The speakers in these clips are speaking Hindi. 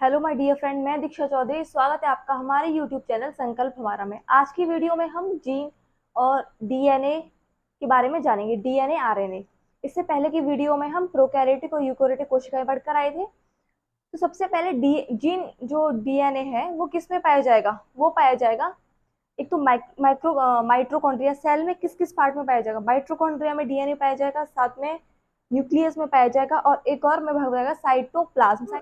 हेलो माय डियर फ्रेंड, मैं दीक्षा चौधरी। स्वागत है आपका हमारे यूट्यूब चैनल संकल्प हमारा में। आज की वीडियो में हम जीन और डीएनए के बारे में जानेंगे। DNA RNA. इससे पहले की वीडियो में हम प्रोकैरियोटिक और यूकेरियोटिक कोशिकाएं पढ़कर आए थे। तो सबसे पहले जीन जो डीएनए है वो किस में पाया जाएगा? वो पाया जाएगा एक तो माइट्रोकॉन्ड्रिया। सेल में किस किस पार्ट में पाया जाएगा? माइट्रोकॉन्ड्रिया में डीएनए पाया जाएगा, साथ में न्यूक्लियस में पाया जाएगा, और एक और में भाग जाएगा साइटोप्लाज्म।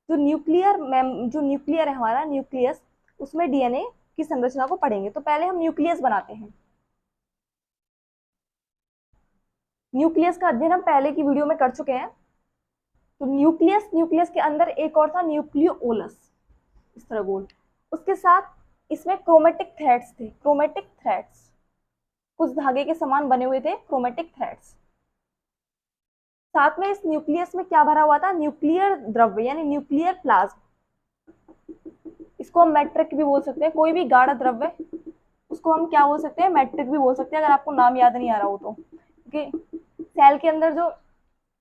जो न्यूक्लियर है हमारा न्यूक्लियस, उसमें डीएनए की संरचना को पढ़ेंगे। तो पहले हम न्यूक्लियस बनाते हैं। न्यूक्लियस का अध्ययन हम पहले की वीडियो में कर चुके हैं। तो न्यूक्लियस के अंदर एक और था न्यूक्लियोलस, इस तरह गोल। उसके साथ इसमें क्रोमेटिक थ्रेड्स थे। क्रोमेटिक थ्रेड्स कुछ धागे के समान बने हुए थे, क्रोमेटिक थ्रेड्स। साथ में इस न्यूक्लियस में क्या भरा हुआ था? न्यूक्लियर द्रव्य यानी न्यूक्लियर प्लाज्म। इसको हम मैट्रिक भी बोल सकते हैं। कोई भी गाढ़ा द्रव्य, उसको हम क्या बोल सकते हैं? मैट्रिक भी बोल सकते हैं, अगर आपको नाम याद नहीं आ रहा हो तो। क्योंकि सेल के अंदर जो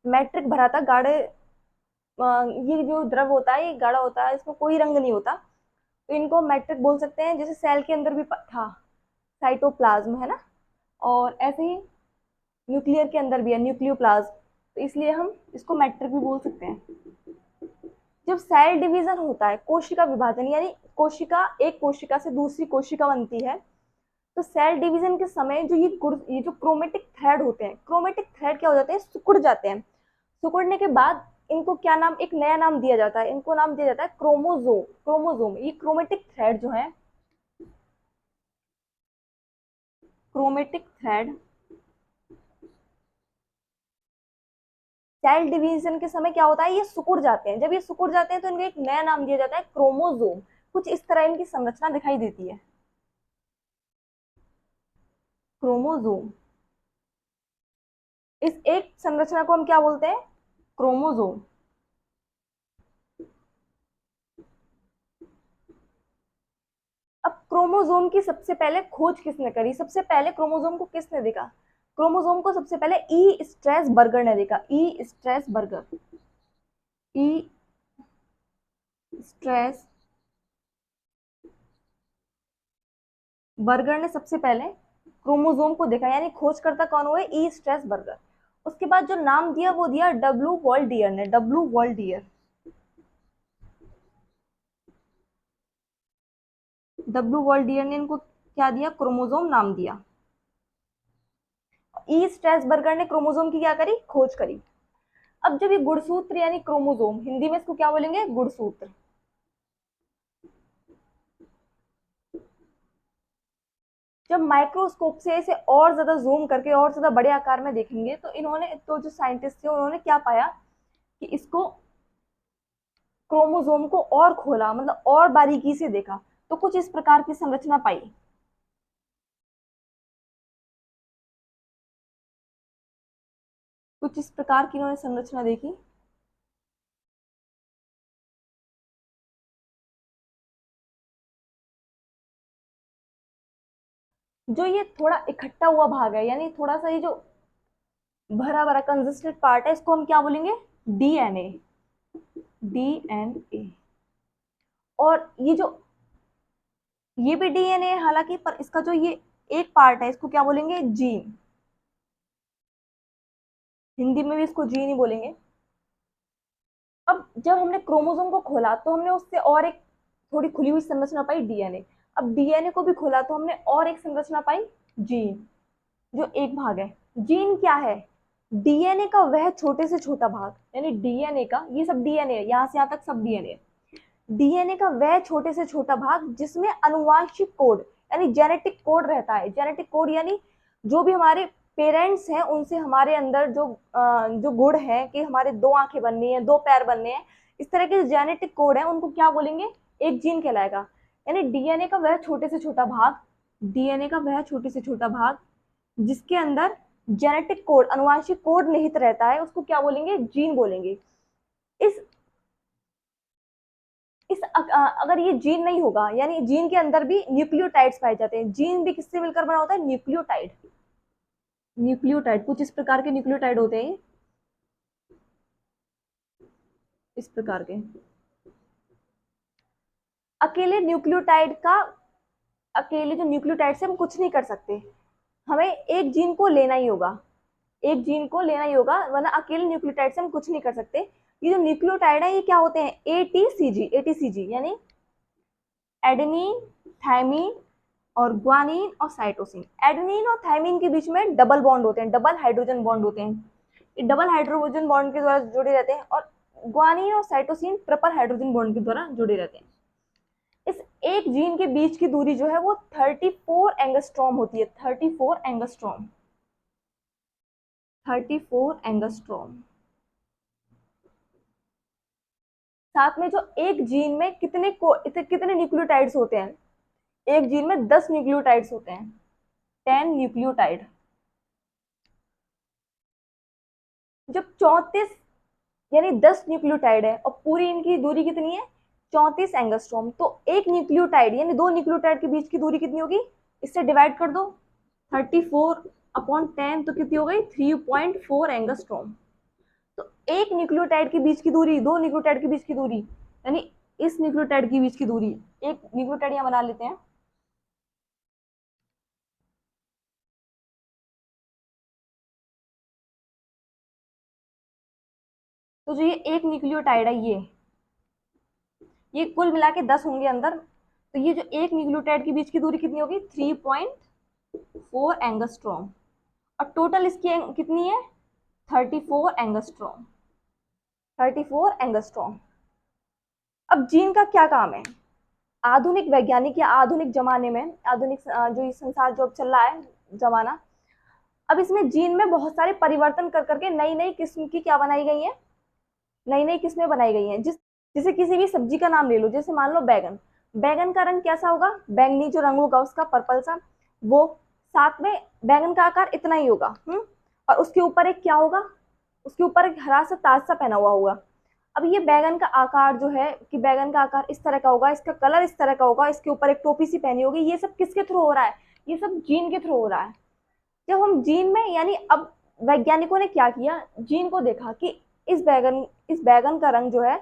मैट्रिक भरा था, गाढ़े, ये जो द्रव होता है ये गाढ़ा होता है, इसमें कोई रंग नहीं होता, तो इनको मैट्रिक बोल सकते हैं। जैसे सेल के अंदर भी था साइटोप्लाज्म, है ना, और ऐसे ही न्यूक्लियर के अंदर भी है न्यूक्लियोप्लाज्म, तो इसलिए हम इसको मैट्रिक भी बोल सकते हैं। जब सेल डिवीजन होता है, कोशिका विभाजन, यानी कोशिका एक कोशिका से दूसरी कोशिका बनती है, तो सेल डिवीजन के समय जो ये जो क्रोमेटिक थ्रेड होते हैं, क्रोमेटिक थ्रेड क्या हो जाते हैं? सिकुड़ जाते हैं। सिकुड़ने के बाद इनको क्या नाम, एक नया नाम दिया जाता है। इनको नाम दिया जाता है क्रोमोजोम। क्रोमोजोम, ये क्रोमेटिक थ्रेड जो है, क्रोमेटिक थ्रेड सेल डिवीजन के समय क्या होता है? ये सिकुड़ जाते हैं। जब ये सिकुड़ जाते हैं तो इनको एक नया नाम दिया जाता है क्रोमोजोम। कुछ इस तरह इनकी संरचना दिखाई देती है, क्रोमोजोम। इस एक संरचना को हम क्या बोलते हैं? क्रोमोजोम। अब क्रोमोजोम की सबसे पहले खोज किसने करी? सबसे पहले क्रोमोजोम को किसने देखा? क्रोमोजोम को सबसे पहले ई स्ट्रेसबर्गर ने देखा। ई स्ट्रेसबर्गर, ई स्ट्रेसबर्गर ने सबसे पहले क्रोमोजोम को देखा, यानी खोजकर्ता कौन हुए? ई स्ट्रेसबर्गर। उसके बाद जो नाम दिया वो दिया डब्ल्यू वॉल्डियर ने। डब्ल्यू वॉल्डियर, डब्ल्यू वॉल्डियर ने इनको क्या दिया? क्रोमोजोम नाम दिया। ई स्ट्रेसबर्गर ने क्रोमोजोम की क्या करी? खोज करी। अब जब ये गुणसूत्र यानी क्रोमोजोम, हिंदी में इसको क्या बोलेंगे? गुणसूत्र। जब माइक्रोस्कोप से इसे और ज्यादा जूम करके और ज्यादा बड़े आकार में देखेंगे, तो इन्होंने, तो जो साइंटिस्ट थे उन्होंने क्या पाया कि इसको, क्रोमोजोम को और खोला, मतलब और बारीकी से देखा, तो कुछ इस प्रकार की संरचना पाई। कुछ इस प्रकार की इन्होंने संरचना देखी। जो ये थोड़ा इकट्ठा हुआ भाग है, यानी थोड़ा सा ये जो भरा भरा कंजिस्टेड पार्ट है, इसको हम क्या बोलेंगे? डीएनए। डीएनए। और ये भी डीएनए है हालांकि, पर इसका जो ये एक पार्ट है, इसको क्या बोलेंगे? जीन। हिंदी में भी इसको जीन ही बोलेंगे। अब जब हमने क्रोमोसोम को खोला तो हमने उससे और एक थोड़ी खुली हुई संरचना पाई, डीएनए। अब डीएनए को भी खोला तो हमने और एक संरचना पाई, जीन, जो एक भाग है। जीन क्या है? डीएनए का वह छोटे से छोटा भाग, यानी डीएनए का, ये सब डीएनए है, यहां से यहां तक सब डीएनए है। डीएनए का वह छोटे से छोटा भाग जिसमें अनुवांशिक कोड यानी जेनेटिक कोड रहता है। जेनेटिक कोड यानी जो भी हमारे पेरेंट्स हैं उनसे हमारे अंदर जो गुण है कि हमारे दो आंखें बननी है, दो पैर बनने हैं, इस तरह के जेनेटिक कोड है, उनको क्या बोलेंगे? एक जीन कहलाएगा। यानी डीएनए का वह छोटे से छोटा भाग, डीएनए का वह छोटे से छोटा भाग जिसके अंदर जेनेटिक कोड, अनुवांशिक कोड निहित रहता है, उसको क्या बोलेंगे? जीन बोलेंगे। इस अगर ये जीन नहीं होगा, यानी जीन के अंदर भी न्यूक्लियोटाइड्स पाए जाते हैं। जीन भी किससे मिलकर बना होता है? न्यूक्लियोटाइड। न्यूक्लियोटाइड, कुछ इस प्रकार के न्यूक्लियोटाइड होते हैं, इस प्रकार के। अकेले जो न्यूक्लियोटाइड से हम कुछ नहीं कर सकते, हमें एक जीन को लेना ही होगा, एक जीन को लेना ही होगा, वरना अकेले न्यूक्लियोटाइड से हम कुछ नहीं कर सकते। ये जो न्यूक्लियोटाइड है ये क्या होते हैं, एटीसीजी यानी एडेनिन, थायमिन और ग्वानिन और साइटोसिन। एडेनिन और थायमिन के बीच में डबल बॉन्ड होते हैं, डबल हाइड्रोजन बॉन्ड होते हैं, ये डबल हाइड्रोजन बॉन्ड के द्वारा जुड़े रहते हैं, और ग्वानिन और साइटोसिन ट्रिपल हाइड्रोजन बॉन्ड के द्वारा जुड़े रहते हैं। इस एक जीन के बीच की दूरी जो है वो 34 एंगस्ट्रॉम होती है, 34 एंगस्ट्रॉम, 34 एंगस्ट्रॉम। साथ में जो एक जीन में कितने न्यूक्लियोटाइड्स होते हैं, एक जीन में 10 न्यूक्लियोटाइड्स होते हैं, 10 न्यूक्लियोटाइड। जब 34 यानी 10 न्यूक्लियोटाइड है और पूरी इनकी दूरी कितनी है, 34 एंगस्ट्रॉम, तो एक न्यूक्लियोटाइड यानी दो न्यूक्लियोटाइड के बीच की दूरी कितनी होगी, इससे डिवाइड कर दो 34/10, तो कितनी हो गई 3.4 एंगस्ट्रॉम। तो एक न्यूक्लियोटाइड के बीच की दूरी, दो न्यूक्लियोटाइड के बीच की दूरी, यानी इस न्यूक्लियोटाइड के बीच की दूरी, एक न्यूक्लियोटाइड यहाँ बना लेते हैं, तो जो ये एक न्यूक्लियोटाइड है ये कुल मिला के 10 होंगे अंदर, तो ये जो एक न्यूक्लियोटाइड के बीच की दूरी कितनी होगी 3.4 एंगस्ट्रॉम, और टोटल इसकी कितनी है 34 एंगस्ट्रॉम, 34 एंगस्ट्रॉम। अब जीन का क्या काम है, आधुनिक वैज्ञानिक या आधुनिक जमाने में, आधुनिक जो ये संसार जो अब चल रहा है जमाना, अब इसमें जीन में बहुत सारे परिवर्तन कर करके नई नई किस्म की क्या बनाई गई है, नई नई किस्में बनाई गई हैं। जैसे किसी भी सब्जी का नाम ले लो, जैसे मान लो बैगन, बैगन का रंग कैसा होगा, बैंगनी जो रंग होगा उसका, पर्पल सा, वो साथ में बैगन का आकार इतना ही होगा, और उसके ऊपर एक क्या होगा, उसके ऊपर एक हरा सा ताज सा पहना हुआ होगा। अब ये बैगन का आकार जो है कि बैगन का आकार इस तरह का होगा, इसका कलर इस तरह का होगा, इसके ऊपर एक टोपी सी पहनी होगी, ये सब किसके थ्रू हो रहा है, ये सब जीन के थ्रू हो रहा है। जब हम जीन में, यानी अब वैज्ञानिकों ने क्या किया, जीन को देखा कि इस बैगन का रंग जो है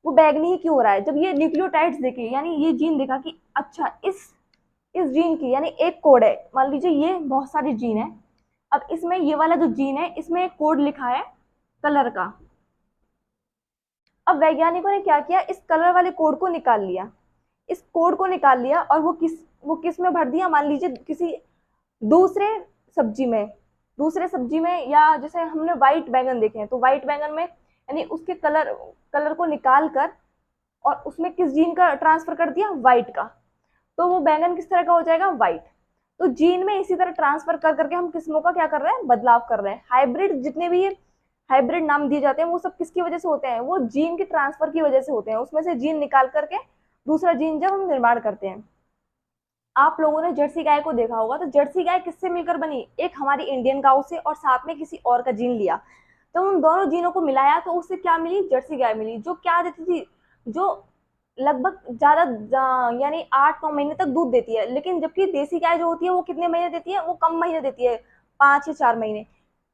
वो बैगनी ही क्यों हो रहा है। जब ये न्यूक्लियोटाइड्स देखे, यानी ये जीन देखा कि अच्छा इस जीन की, यानी एक कोड है, मान लीजिए ये बहुत सारे जीन है, अब इसमें ये वाला जो जीन है इसमें एक कोड लिखा है कलर का। अब वैज्ञानिकों ने क्या किया, इस कलर वाले कोड को निकाल लिया, इस कोड को निकाल लिया और वो किस में भर दिया, मान लीजिए किसी दूसरे सब्जी में, या जैसे हमने व्हाइट बैगन देखे हैं, तो व्हाइट बैगन में यानी उसके कलर को निकाल कर और उसमें किस जीन का ट्रांसफर कर दिया, व्हाइट का, तो वो बैंगन किस तरह का हो जाएगा, व्हाइट। तो जीन में इसी तरह ट्रांसफर कर करके हम किस्मों का क्या कर रहे हैं, बदलाव कर रहे हैं। हाइब्रिड, जितने भी ये हाइब्रिड नाम दिए जाते हैं वो सब किसकी वजह से होते हैं, वो जीन के ट्रांसफर की वजह से होते हैं, उसमें से जीन निकाल करके दूसरा जीन जब हम निर्माण करते हैं। आप लोगों ने जर्सी गाय को देखा होगा, तो जर्सी गाय किससे मिलकर बनी, एक हमारी इंडियन गाय से, और साथ में किसी और का जीन लिया, तो उन दोनों जीनों को मिलाया तो उससे क्या मिली, जर्सी गाय मिली, जो क्या देती थी, जो लगभग ज्यादा यानी 8-9 महीने तक दूध देती है। लेकिन जबकि देसी गाय जो होती है वो कितने महीने देती है, वो कम महीने देती है, 5 या 4 महीने।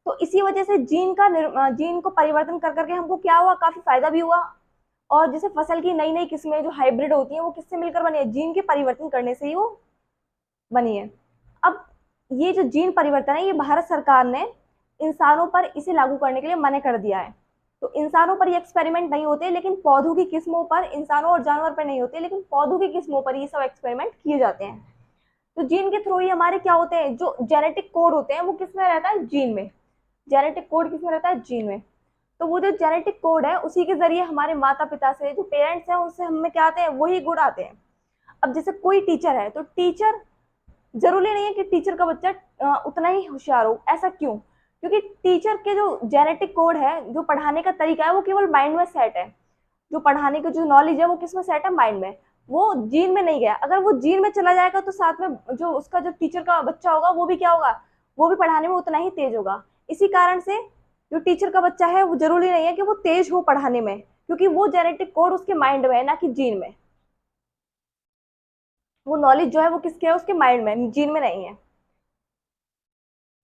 तो इसी वजह से जीन को परिवर्तन कर करके हमको क्या हुआ, काफी फायदा भी हुआ। और जैसे फसल की नई नई किस्में जो हाइब्रिड होती हैं वो किससे मिलकर बनी है, जीन के परिवर्तन करने से ही वो बनी है। अब ये जो जीन परिवर्तन है ये भारत सरकार ने इंसानों पर इसे लागू करने के लिए मना कर दिया है। तो इंसानों पर ये एक्सपेरिमेंट नहीं होते, लेकिन पौधों की किस्मों पर, इंसानों और जानवर पर नहीं होते, लेकिन पौधों की किस्मों पर ये सब एक्सपेरिमेंट किए जाते हैं। तो जीन के थ्रू ही हमारे क्या होते हैं, जो जेनेटिक कोड होते हैं वो किसमें रहता है, जीन में। जेनेटिक कोड किसमें रहता है, जीन में। तो वो जो जेनेटिक कोड है उसी के जरिए हमारे माता पिता से, जो पेरेंट्स हैं उनसे हमें क्या आते हैं, वही गुण आते हैं। अब जैसे कोई टीचर है, तो टीचर जरूरी नहीं है कि टीचर का बच्चा उतना ही होशियार हो, ऐसा क्यों, क्योंकि टीचर के जो जेनेटिक कोड है, जो पढ़ाने का तरीका है, वो केवल माइंड में सेट है। जो पढ़ाने की जो नॉलेज है वो किस में सेट है, माइंड में, वो जीन में नहीं गया। अगर वो जीन में चला जाएगा तो साथ में जो उसका जो टीचर का बच्चा होगा वो भी क्या होगा, वो भी पढ़ाने में उतना ही तेज होगा। इसी कारण से जो टीचर का बच्चा है वो जरूरी नहीं है कि वो तेज हो पढ़ाने में, क्योंकि वो जेनेटिक कोड उसके माइंड में है, ना कि जीन में। वो नॉलेज जो है वो किसके है, उसके माइंड में, जीन में नहीं है।